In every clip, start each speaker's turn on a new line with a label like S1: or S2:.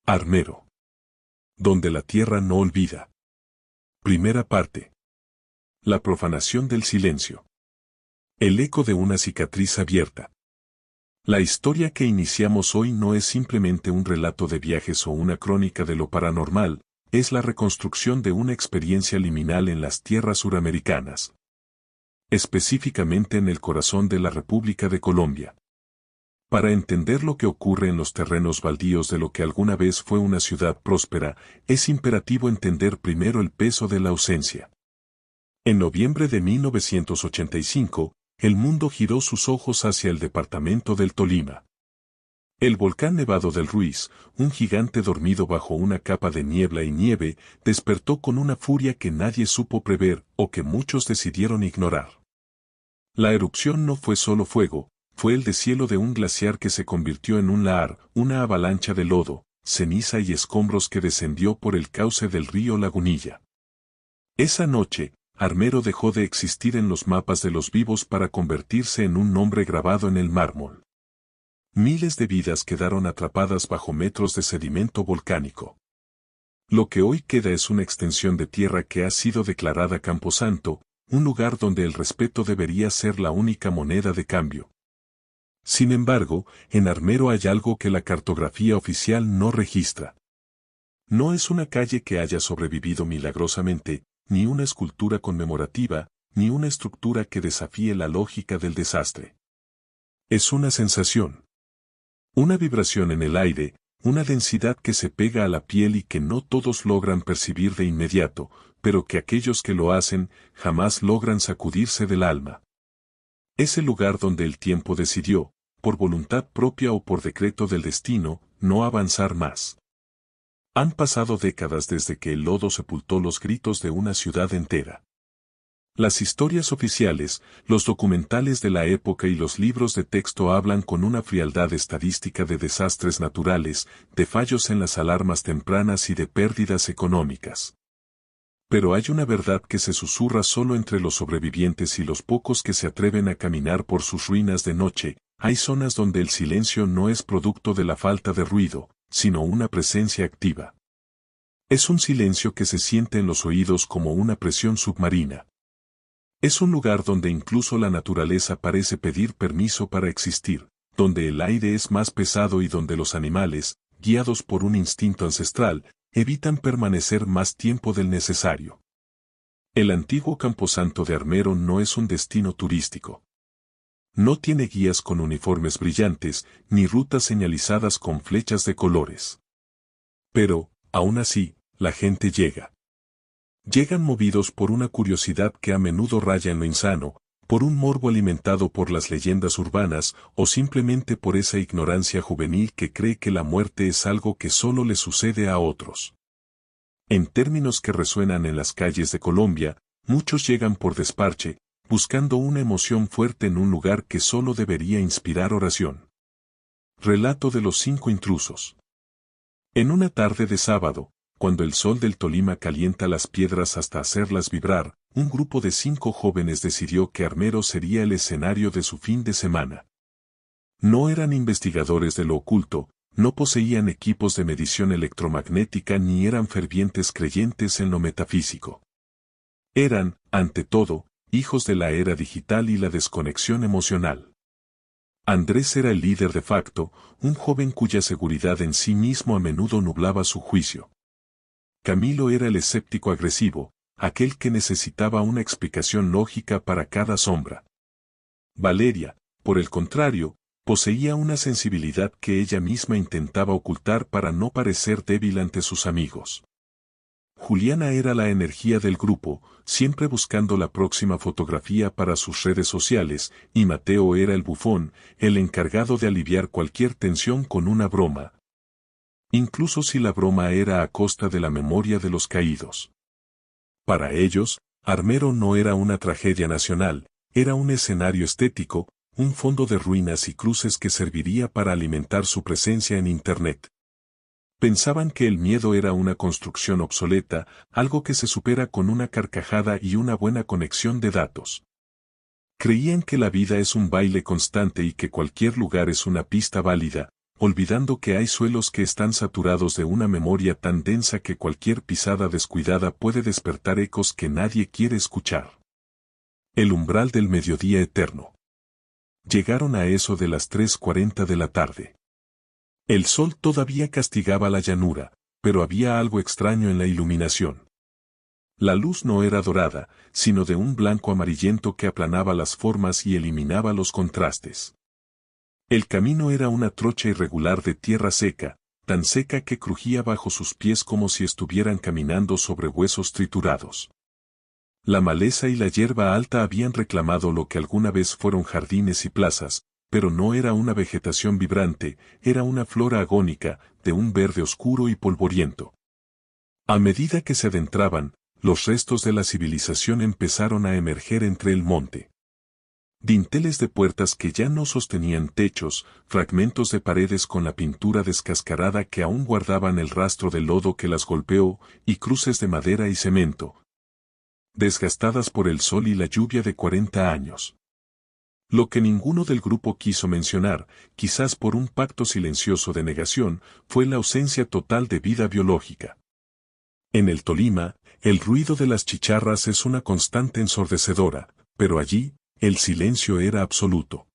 S1: Armero. Donde la tierra no olvida. Primera parte. La profanación del silencio. El eco de una cicatriz abierta. La historia que iniciamos hoy no es simplemente un relato de viajes o una crónica de lo paranormal, es la reconstrucción de una experiencia liminal en las tierras suramericanas. Específicamente en el corazón de la República de Colombia. Para entender lo que ocurre en los terrenos baldíos de lo que alguna vez fue una ciudad próspera, es imperativo entender primero el peso de la ausencia. En noviembre de 1985, el mundo giró sus ojos hacia el departamento del Tolima. El volcán Nevado del Ruiz, un gigante dormido bajo una capa de niebla y nieve, despertó con una furia que nadie supo prever o que muchos decidieron ignorar. La erupción no fue solo fuego, fue el deshielo de un glaciar que se convirtió en un lahar, una avalancha de lodo, ceniza y escombros que descendió por el cauce del río Lagunilla. Esa noche, Armero dejó de existir en los mapas de los vivos para convertirse en un nombre grabado en el mármol. Miles de vidas quedaron atrapadas bajo metros de sedimento volcánico. Lo que hoy queda es una extensión de tierra que ha sido declarada camposanto, un lugar donde el respeto debería ser la única moneda de cambio. Sin embargo, en Armero hay algo que la cartografía oficial no registra. No es una calle que haya sobrevivido milagrosamente, ni una escultura conmemorativa, ni una estructura que desafíe la lógica del desastre. Es una sensación. Una vibración en el aire, una densidad que se pega a la piel y que no todos logran percibir de inmediato, pero que aquellos que lo hacen jamás logran sacudirse del alma. Es el lugar donde el tiempo decidió, por voluntad propia o por decreto del destino, no avanzar más. Han pasado décadas desde que el lodo sepultó los gritos de una ciudad entera. Las historias oficiales, los documentales de la época y los libros de texto hablan con una frialdad estadística de desastres naturales, de fallos en las alarmas tempranas y de pérdidas económicas. Pero hay una verdad que se susurra solo entre los sobrevivientes y los pocos que se atreven a caminar por sus ruinas de noche. Hay zonas donde el silencio no es producto de la falta de ruido, sino una presencia activa. Es un silencio que se siente en los oídos como una presión submarina. Es un lugar donde incluso la naturaleza parece pedir permiso para existir, donde el aire es más pesado y donde los animales, guiados por un instinto ancestral, evitan permanecer más tiempo del necesario. El antiguo camposanto de Armero no es un destino turístico. No tiene guías con uniformes brillantes, ni rutas señalizadas con flechas de colores. Pero, aún así, la gente llega. Llegan movidos por una curiosidad que a menudo raya en lo insano, por un morbo alimentado por las leyendas urbanas o simplemente por esa ignorancia juvenil que cree que la muerte es algo que solo le sucede a otros. En términos que resuenan en las calles de Colombia, muchos llegan por desparche, buscando una emoción fuerte en un lugar que solo debería inspirar oración. Relato de los 5 intrusos. En una tarde de sábado, cuando el sol del Tolima calienta las piedras hasta hacerlas vibrar, un grupo de 5 jóvenes decidió que Armero sería el escenario de su fin de semana. No eran investigadores de lo oculto, no poseían equipos de medición electromagnética ni eran fervientes creyentes en lo metafísico. Eran, ante todo, hijos de la era digital y la desconexión emocional. Andrés era el líder de facto, un joven cuya seguridad en sí mismo a menudo nublaba su juicio. Camilo era el escéptico agresivo, aquel que necesitaba una explicación lógica para cada sombra. Valeria, por el contrario, poseía una sensibilidad que ella misma intentaba ocultar para no parecer débil ante sus amigos. Juliana era la energía del grupo, siempre buscando la próxima fotografía para sus redes sociales, y Mateo era el bufón, el encargado de aliviar cualquier tensión con una broma. Incluso si la broma era a costa de la memoria de los caídos. Para ellos, Armero no era una tragedia nacional, era un escenario estético, un fondo de ruinas y cruces que serviría para alimentar su presencia en Internet. Pensaban que el miedo era una construcción obsoleta, algo que se supera con una carcajada y una buena conexión de datos. Creían que la vida es un baile constante y que cualquier lugar es una pista válida, olvidando que hay suelos que están saturados de una memoria tan densa que cualquier pisada descuidada puede despertar ecos que nadie quiere escuchar. El umbral del mediodía eterno. Llegaron a eso de las 3:40 de la tarde. El sol todavía castigaba la llanura, pero había algo extraño en la iluminación. La luz no era dorada, sino de un blanco amarillento que aplanaba las formas y eliminaba los contrastes. El camino era una trocha irregular de tierra seca, tan seca que crujía bajo sus pies como si estuvieran caminando sobre huesos triturados. La maleza y la hierba alta habían reclamado lo que alguna vez fueron jardines y plazas, pero no era una vegetación vibrante, era una flora agónica, de un verde oscuro y polvoriento. A medida que se adentraban, los restos de la civilización empezaron a emerger entre el monte. Dinteles de puertas que ya no sostenían techos, fragmentos de paredes con la pintura descascarada que aún guardaban el rastro del lodo que las golpeó, y cruces de madera y cemento, desgastadas por el sol y la lluvia de 40 años. Lo que ninguno del grupo quiso mencionar, quizás por un pacto silencioso de negación, fue la ausencia total de vida biológica. En el Tolima, el ruido de las chicharras es una constante ensordecedora, pero allí, el silencio era absoluto.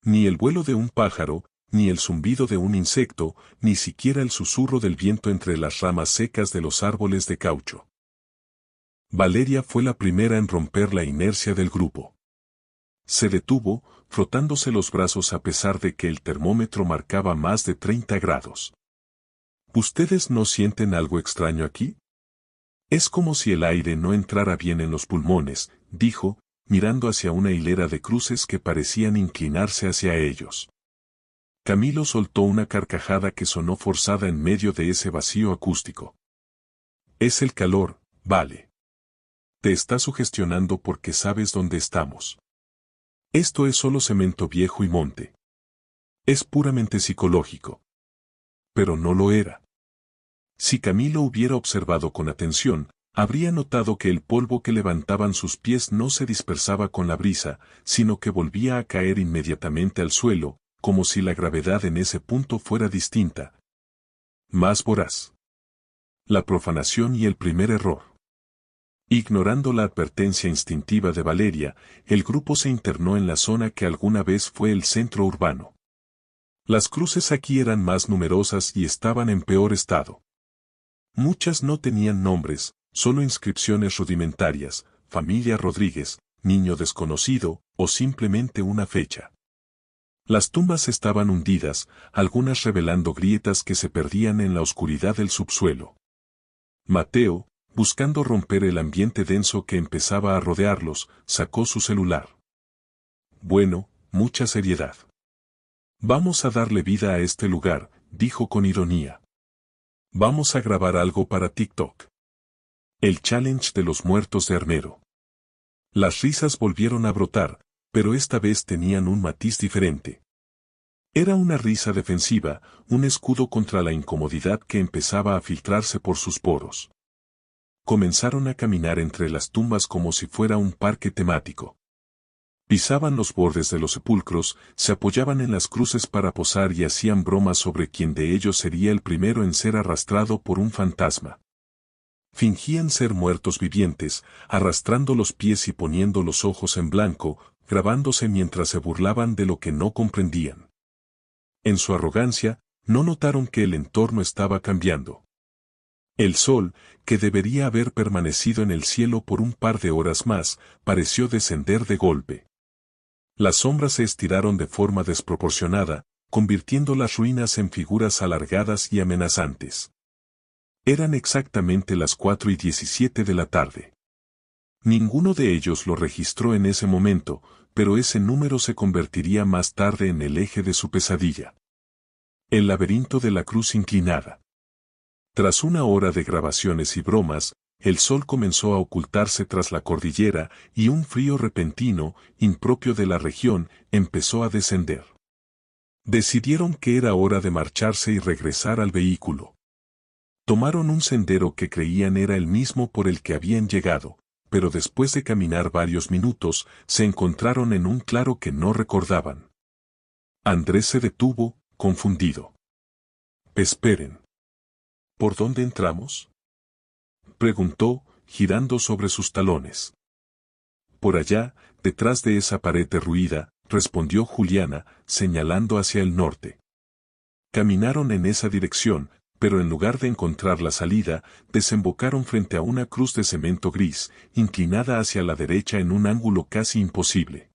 S1: Ni el vuelo de un pájaro, ni el zumbido de un insecto, ni siquiera el susurro del viento entre las ramas secas de los árboles de caucho. Valeria fue la primera en romper la inercia del grupo. Se detuvo, frotándose los brazos a pesar de que el termómetro marcaba más de 30 grados. ¿Ustedes no sienten algo extraño aquí? Es como si el aire no entrara bien en los pulmones, dijo, mirando hacia una hilera de cruces que parecían inclinarse hacia ellos. Camilo soltó una carcajada que sonó forzada en medio de ese vacío acústico. Es el calor, vale. Te está sugestionando porque sabes dónde estamos. Esto es solo cemento viejo y monte. Es puramente psicológico. Pero no lo era. Si Camilo hubiera observado con atención, habría notado que el polvo que levantaban sus pies no se dispersaba con la brisa, sino que volvía a caer inmediatamente al suelo, como si la gravedad en ese punto fuera distinta. Más voraz. La profanación y el primer error. Ignorando la advertencia instintiva de Valeria, el grupo se internó en la zona que alguna vez fue el centro urbano. Las cruces aquí eran más numerosas y estaban en peor estado. Muchas no tenían nombres, solo inscripciones rudimentarias, familia Rodríguez, niño desconocido, o simplemente una fecha. Las tumbas estaban hundidas, algunas revelando grietas que se perdían en la oscuridad del subsuelo. Mateo, buscando romper el ambiente denso que empezaba a rodearlos, sacó su celular. Bueno, mucha seriedad. Vamos a darle vida a este lugar, dijo con ironía. Vamos a grabar algo para TikTok. El challenge de los muertos de Armero. Las risas volvieron a brotar, pero esta vez tenían un matiz diferente. Era una risa defensiva, un escudo contra la incomodidad que empezaba a filtrarse por sus poros. Comenzaron a caminar entre las tumbas como si fuera un parque temático. Pisaban los bordes de los sepulcros, se apoyaban en las cruces para posar y hacían bromas sobre quién de ellos sería el primero en ser arrastrado por un fantasma. Fingían ser muertos vivientes, arrastrando los pies y poniendo los ojos en blanco, grabándose mientras se burlaban de lo que no comprendían. En su arrogancia, no notaron que el entorno estaba cambiando. El sol, que debería haber permanecido en el cielo por un par de horas más, pareció descender de golpe. Las sombras se estiraron de forma desproporcionada, convirtiendo las ruinas en figuras alargadas y amenazantes. Eran exactamente las 4:17 de la tarde. Ninguno de ellos lo registró en ese momento, pero ese número se convertiría más tarde en el eje de su pesadilla. El laberinto de la cruz inclinada. Tras una hora de grabaciones y bromas, el sol comenzó a ocultarse tras la cordillera y un frío repentino, impropio de la región, empezó a descender. Decidieron que era hora de marcharse y regresar al vehículo. Tomaron un sendero que creían era el mismo por el que habían llegado, pero después de caminar varios minutos, se encontraron en un claro que no recordaban. Andrés se detuvo, confundido. Esperen. ¿Por dónde entramos? Preguntó, girando sobre sus talones. Por allá, detrás de esa pared derruida, respondió Juliana, señalando hacia el norte. Caminaron en esa dirección, pero en lugar de encontrar la salida, desembocaron frente a una cruz de cemento gris, inclinada hacia la derecha en un ángulo casi imposible.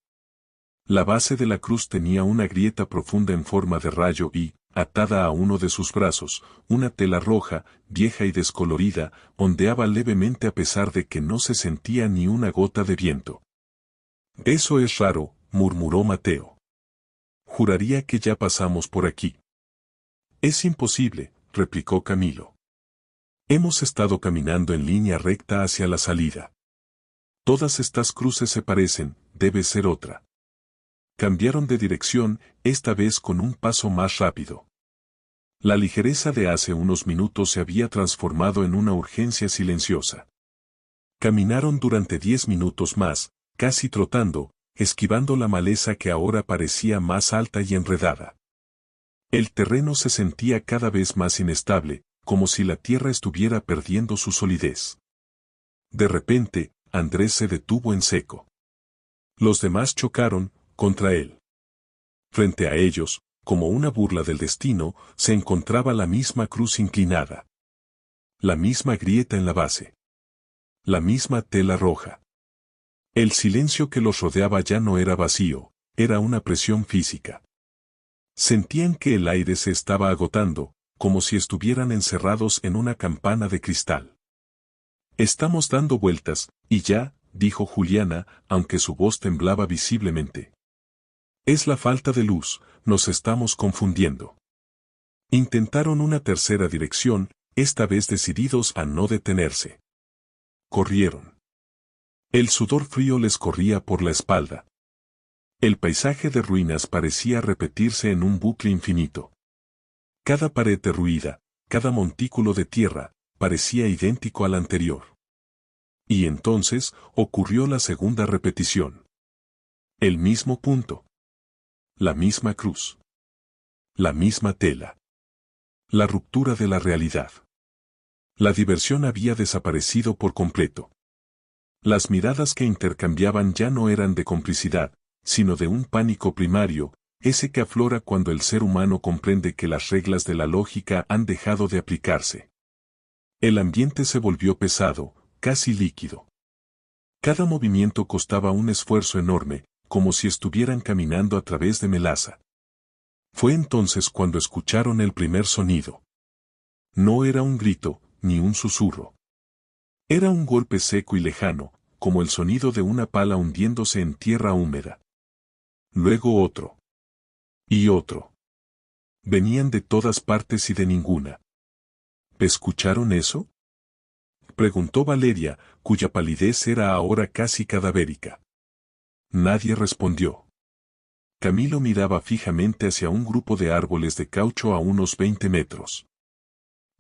S1: La base de la cruz tenía una grieta profunda en forma de rayo y, atada a uno de sus brazos, una tela roja, vieja y descolorida, ondeaba levemente a pesar de que no se sentía ni una gota de viento. «Eso es raro», murmuró Mateo. «Juraría que ya pasamos por aquí». «Es imposible», replicó Camilo. «Hemos estado caminando en línea recta hacia la salida. Todas estas cruces se parecen, debe ser otra». Cambiaron de dirección, esta vez con un paso más rápido. La ligereza de hace unos minutos se había transformado en una urgencia silenciosa. Caminaron durante 10 minutos más, casi trotando, esquivando la maleza que ahora parecía más alta y enredada. El terreno se sentía cada vez más inestable, como si la tierra estuviera perdiendo su solidez. De repente, Andrés se detuvo en seco. Los demás chocaron contra él. Frente a ellos, como una burla del destino, se encontraba la misma cruz inclinada. La misma grieta en la base. La misma tela roja. El silencio que los rodeaba ya no era vacío, era una presión física. Sentían que el aire se estaba agotando, como si estuvieran encerrados en una campana de cristal. «Estamos dando vueltas, y ya», dijo Juliana, aunque su voz temblaba visiblemente. «Es la falta de luz, nos estamos confundiendo». Intentaron una tercera dirección, esta vez decididos a no detenerse. Corrieron. El sudor frío les corría por la espalda. El paisaje de ruinas parecía repetirse en un bucle infinito. Cada pared derruida, cada montículo de tierra, parecía idéntico al anterior. Y entonces ocurrió la segunda repetición. El mismo punto. La misma cruz. La misma tela. La ruptura de la realidad. La diversión había desaparecido por completo. Las miradas que intercambiaban ya no eran de complicidad, sino de un pánico primario, ese que aflora cuando el ser humano comprende que las reglas de la lógica han dejado de aplicarse. El ambiente se volvió pesado, casi líquido. Cada movimiento costaba un esfuerzo enorme, como si estuvieran caminando a través de melaza. Fue entonces cuando escucharon el primer sonido. No era un grito, ni un susurro. Era un golpe seco y lejano, como el sonido de una pala hundiéndose en tierra húmeda. Luego otro. Y otro. Venían de todas partes y de ninguna. ¿Escucharon eso?, preguntó Valeria, cuya palidez era ahora casi cadavérica. Nadie respondió. Camilo miraba fijamente hacia un grupo de árboles de caucho a unos 20 metros.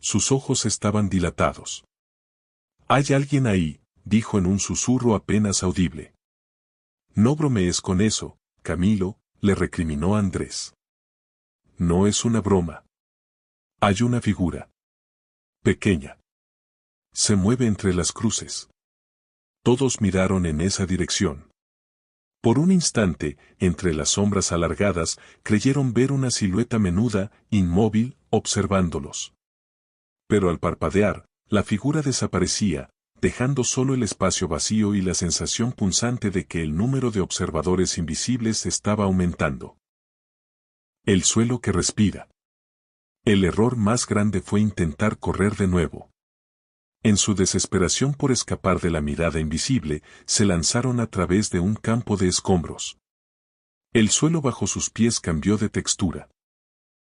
S1: Sus ojos estaban dilatados. «Hay alguien ahí», dijo en un susurro apenas audible. «No bromees con eso, Camilo», le recriminó Andrés. «No es una broma. Hay una figura. Pequeña. Se mueve entre las cruces». Todos miraron en esa dirección. Por un instante, entre las sombras alargadas, creyeron ver una silueta menuda, inmóvil, observándolos. Pero al parpadear, la figura desaparecía, dejando solo el espacio vacío y la sensación punzante de que el número de observadores invisibles estaba aumentando. El suelo que respira. El error más grande fue intentar correr de nuevo. En su desesperación por escapar de la mirada invisible, se lanzaron a través de un campo de escombros. El suelo bajo sus pies cambió de textura.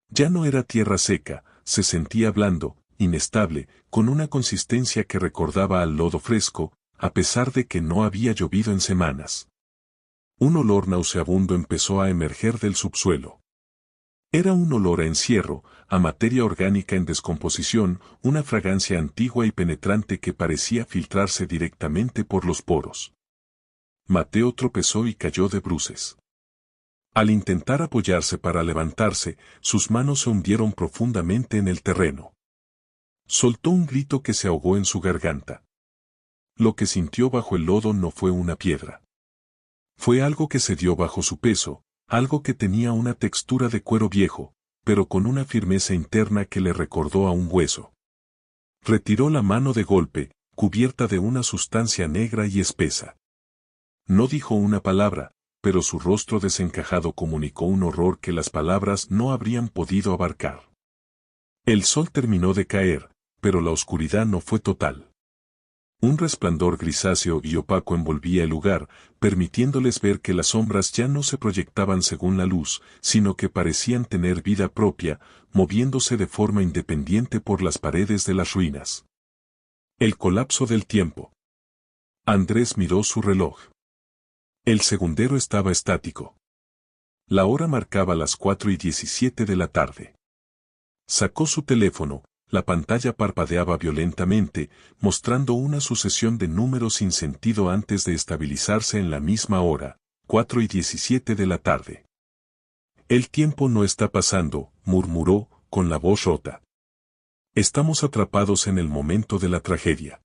S1: Ya no era tierra seca, se sentía blando, inestable, con una consistencia que recordaba al lodo fresco, a pesar de que no había llovido en semanas. Un olor nauseabundo empezó a emerger del subsuelo. Era un olor a encierro, a materia orgánica en descomposición, una fragancia antigua y penetrante que parecía filtrarse directamente por los poros. Mateo tropezó y cayó de bruces. Al intentar apoyarse para levantarse, sus manos se hundieron profundamente en el terreno. Soltó un grito que se ahogó en su garganta. Lo que sintió bajo el lodo no fue una piedra. Fue algo que cedió bajo su peso, algo que tenía una textura de cuero viejo, pero con una firmeza interna que le recordó a un hueso. Retiró la mano de golpe, cubierta de una sustancia negra y espesa. No dijo una palabra, pero su rostro desencajado comunicó un horror que las palabras no habrían podido abarcar. El sol terminó de caer, pero la oscuridad no fue total. Un resplandor grisáceo y opaco envolvía el lugar, permitiéndoles ver que las sombras ya no se proyectaban según la luz, sino que parecían tener vida propia, moviéndose de forma independiente por las paredes de las ruinas. El colapso del tiempo. Andrés miró su reloj. El segundero estaba estático. La hora marcaba las 4:17 de la tarde. Sacó su teléfono, la pantalla parpadeaba violentamente, mostrando una sucesión de números sin sentido antes de estabilizarse en la misma hora, 4:17 de la tarde. El tiempo no está pasando, murmuró, con la voz rota. Estamos atrapados en el momento de la tragedia.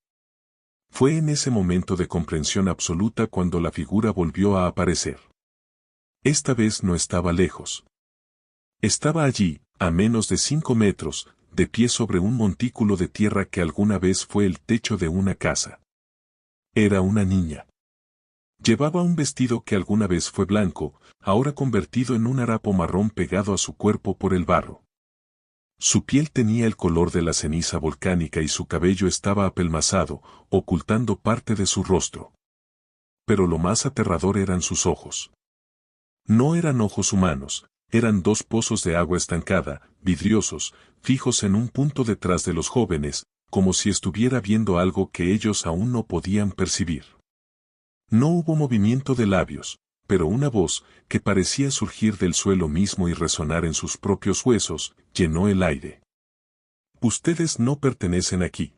S1: Fue en ese momento de comprensión absoluta cuando la figura volvió a aparecer. Esta vez no estaba lejos. Estaba allí, a menos de 5 metros, de pie sobre un montículo de tierra que alguna vez fue el techo de una casa. Era una niña. Llevaba un vestido que alguna vez fue blanco, ahora convertido en un harapo marrón pegado a su cuerpo por el barro. Su piel tenía el color de la ceniza volcánica y su cabello estaba apelmazado, ocultando parte de su rostro. Pero lo más aterrador eran sus ojos. No eran ojos humanos, eran dos pozos de agua estancada, vidriosos, fijos en un punto detrás de los jóvenes, como si estuviera viendo algo que ellos aún no podían percibir. No hubo movimiento de labios, pero una voz, que parecía surgir del suelo mismo y resonar en sus propios huesos, llenó el aire. Ustedes no pertenecen aquí.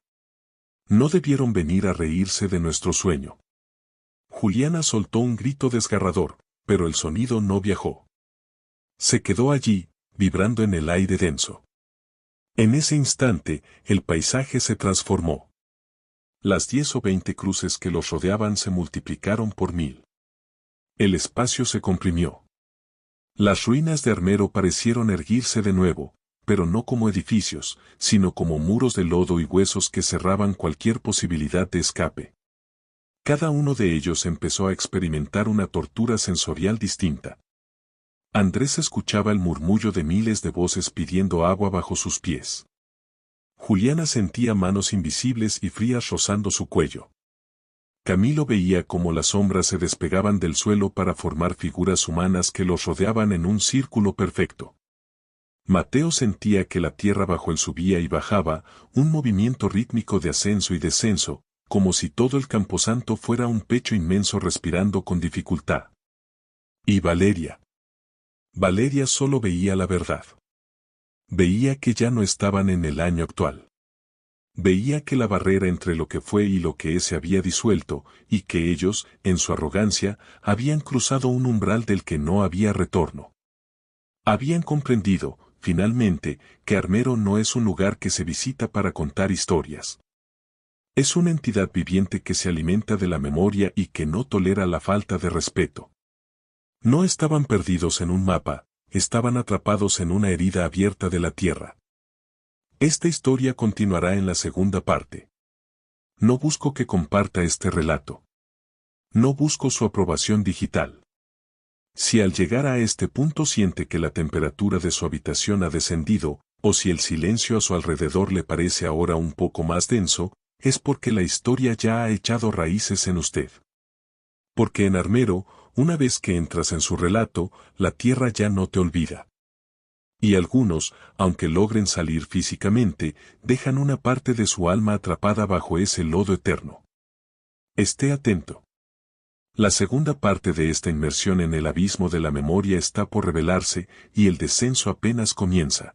S1: No debieron venir a reírse de nuestro sueño. Juliana soltó un grito desgarrador, pero el sonido no viajó. Se quedó allí, vibrando en el aire denso. En ese instante, el paisaje se transformó. Las 10 o 20 cruces que los rodeaban se multiplicaron por 1000. El espacio se comprimió. Las ruinas de Armero parecieron erguirse de nuevo, pero no como edificios, sino como muros de lodo y huesos que cerraban cualquier posibilidad de escape. Cada uno de ellos empezó a experimentar una tortura sensorial distinta. Andrés escuchaba el murmullo de miles de voces pidiendo agua bajo sus pies. Juliana sentía manos invisibles y frías rozando su cuello. Camilo veía cómo las sombras se despegaban del suelo para formar figuras humanas que los rodeaban en un círculo perfecto. Mateo sentía que la tierra bajo él subía y bajaba, un movimiento rítmico de ascenso y descenso, como si todo el camposanto fuera un pecho inmenso respirando con dificultad. Y Valeria. Valeria solo veía la verdad. Veía que ya no estaban en el año actual. Veía que la barrera entre lo que fue y lo que es se había disuelto, y que ellos, en su arrogancia, habían cruzado un umbral del que no había retorno. Habían comprendido, finalmente, que Armero no es un lugar que se visita para contar historias. Es una entidad viviente que se alimenta de la memoria y que no tolera la falta de respeto. No estaban perdidos en un mapa, estaban atrapados en una herida abierta de la tierra. Esta historia continuará en la segunda parte. No busco que comparta este relato. No busco su aprobación digital. Si al llegar a este punto siente que la temperatura de su habitación ha descendido, o si el silencio a su alrededor le parece ahora un poco más denso, es porque la historia ya ha echado raíces en usted. Porque en Armero, una vez que entras en su relato, la tierra ya no te olvida. Y algunos, aunque logren salir físicamente, dejan una parte de su alma atrapada bajo ese lodo eterno. Esté atento. La segunda parte de esta inmersión en el abismo de la memoria está por revelarse, y el descenso apenas comienza.